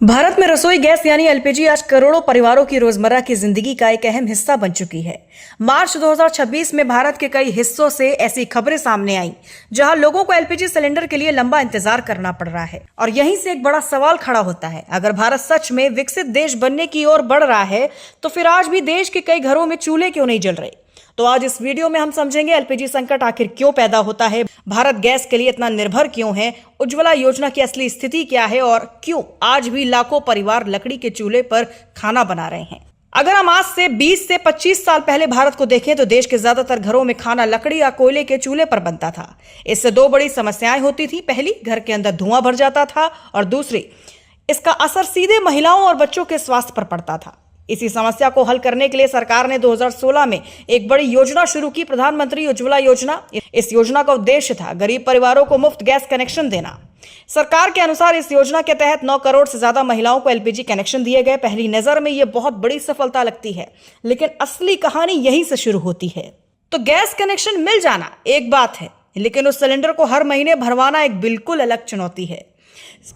भारत में रसोई गैस यानी एलपीजी आज करोड़ों परिवारों की रोजमर्रा की जिंदगी का एक अहम हिस्सा बन चुकी है। मार्च 2026 में भारत के कई हिस्सों से ऐसी खबरें सामने आई जहां लोगों को एलपीजी सिलेंडर के लिए लंबा इंतजार करना पड़ रहा है। और यहीं से एक बड़ा सवाल खड़ा होता है, अगर भारत सच में विकसित देश बनने की ओर बढ़ रहा है तो फिर आज भी देश के कई घरों में चूल्हे क्यों नहीं जल रहे। तो आज इस वीडियो में हम समझेंगे एलपीजी संकट आखिर क्यों पैदा होता है, भारत गैस के लिए इतना निर्भर क्यों है, उज्ज्वला योजना की असली स्थिति क्या है और क्यों आज भी लाखों परिवार लकड़ी के चूल्हे पर खाना बना रहे हैं। अगर हम आज से 20 से 25 साल पहले भारत को देखें तो देश के ज्यादातर घरों में खाना लकड़ी या कोयले के चूल्हे पर बनता था। इससे दो बड़ी समस्याएं होती थी, पहली घर के अंदर धुआं भर जाता था और दूसरी इसका असर सीधे महिलाओं और बच्चों के स्वास्थ्य पर पड़ता था। इसी समस्या को हल करने के लिए सरकार ने 2016 में एक बड़ी योजना शुरू की, प्रधानमंत्री उज्ज्वला योजना। इस योजना का उद्देश्य था गरीब परिवारों को मुफ्त गैस कनेक्शन देना। सरकार के अनुसार इस योजना के तहत 9 करोड़ से ज्यादा महिलाओं को एलपीजी कनेक्शन दिए गए। पहली नजर में यह बहुत बड़ी सफलता लगती है, लेकिन असली कहानी यहीं से शुरू होती है। तो गैस कनेक्शन मिल जाना एक बात है, लेकिन उस सिलेंडर को हर महीने भरवाना एक बिल्कुल अलग चुनौती है।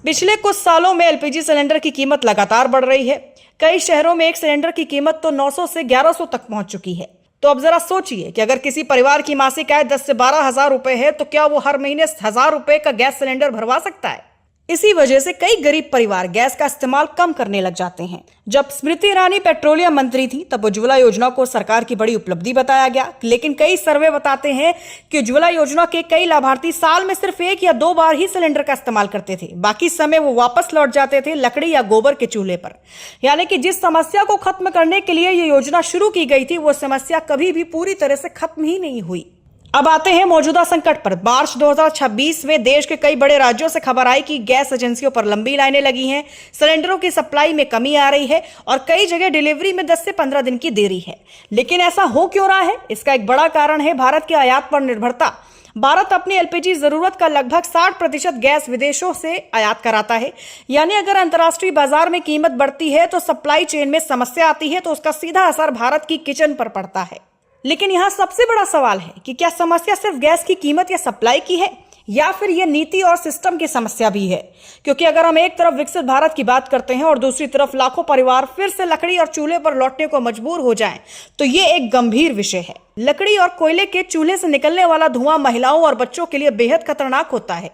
पिछले कुछ सालों में एलपीजी सिलेंडर की कीमत लगातार बढ़ रही है। कई शहरों में एक सिलेंडर की कीमत तो 900 से 1100 तक पहुंच चुकी है। तो अब जरा सोचिए कि अगर किसी परिवार की मासिक आय 10 से 12 हजार रुपए है तो क्या वो हर महीने 1000 रुपए का गैस सिलेंडर भरवा सकता है। इसी वजह से कई गरीब परिवार गैस का इस्तेमाल कम करने लग जाते हैं। जब स्मृति ईरानी पेट्रोलियम मंत्री थी तब उज्ज्वला योजना को सरकार की बड़ी उपलब्धि बताया गया, लेकिन कई सर्वे बताते हैं कि उज्ज्वला योजना के कई लाभार्थी साल में सिर्फ 1 या 2 बार ही सिलेंडर का इस्तेमाल करते थे। बाकी समय वो वापस लौट जाते थे लकड़ी या गोबर के चूल्हे पर। यानी कि जिस समस्या को खत्म करने के लिए ये योजना शुरू की गई थी वो समस्या कभी भी पूरी तरह से खत्म ही नहीं हुई। अब आते हैं मौजूदा संकट पर। मार्च 2026 में देश के कई बड़े राज्यों से खबर आई कि गैस एजेंसियों पर लंबी लाइनें लगी हैं, सिलेंडरों की सप्लाई में कमी आ रही है और कई जगह डिलीवरी में 10 से 15 दिन की देरी है। लेकिन ऐसा हो क्यों रहा है? इसका एक बड़ा कारण है भारत की आयात पर निर्भरता। भारत अपनी एलपीजी जरूरत का लगभग 60% गैस विदेशों से आयात कराता है। यानी अगर अंतर्राष्ट्रीय बाजार में कीमत बढ़ती है तो सप्लाई चेन में समस्या आती है, तो उसका सीधा असर भारत की किचन पर पड़ता है। लेकिन यहां सबसे बड़ा सवाल है कि क्या समस्या सिर्फ गैस की कीमत या सप्लाई की है या फिर यह नीति और सिस्टम की समस्या भी है। क्योंकि अगर हम एक तरफ विकसित भारत की बात करते हैं और दूसरी तरफ लाखों परिवार फिर से लकड़ी और चूल्हे पर लौटने को मजबूर हो जाएं, तो ये एक गंभीर विषय है। लकड़ी और कोयले के चूल्हे से निकलने वाला धुआं महिलाओं और बच्चों के लिए बेहद खतरनाक होता है।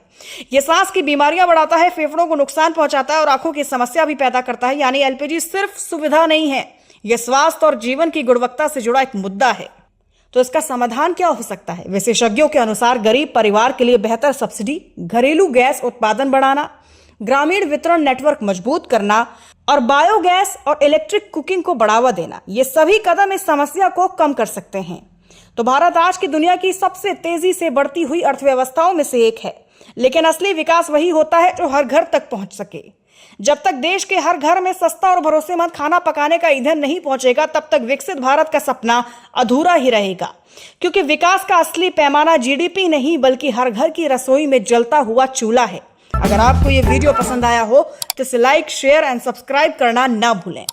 यह सांस की बीमारियां बढ़ाता है, फेफड़ों को नुकसान पहुंचाता है और आंखों की समस्या भी पैदा करता है। यानी एलपीजी सिर्फ सुविधा नहीं है, यह स्वास्थ्य और जीवन की गुणवत्ता से जुड़ा एक मुद्दा है। तो इसका समाधान क्या हो सकता है? विशेषज्ञों के अनुसार गरीब परिवार के लिए बेहतर सब्सिडी, घरेलू गैस उत्पादन बढ़ाना, ग्रामीण वितरण नेटवर्क मजबूत करना और बायोगैस और इलेक्ट्रिक कुकिंग को बढ़ावा देना, ये सभी कदम इस समस्या को कम कर सकते हैं। तो भारत आज की दुनिया की सबसे तेजी से बढ़ती हुई अर्थव्यवस्थाओं में से एक है, लेकिन असली विकास वही होता है जो हर घर तक पहुंच सके। जब तक देश के हर घर में सस्ता और भरोसेमंद खाना पकाने का ईंधन नहीं पहुंचेगा, तब तक विकसित भारत का सपना अधूरा ही रहेगा। क्योंकि विकास का असली पैमाना जीडीपी नहीं बल्कि हर घर की रसोई में जलता हुआ चूल्हा है। अगर आपको ये वीडियो पसंद आया हो तो इसे लाइक, शेयर एंड सब्सक्राइब करना ना भूलें।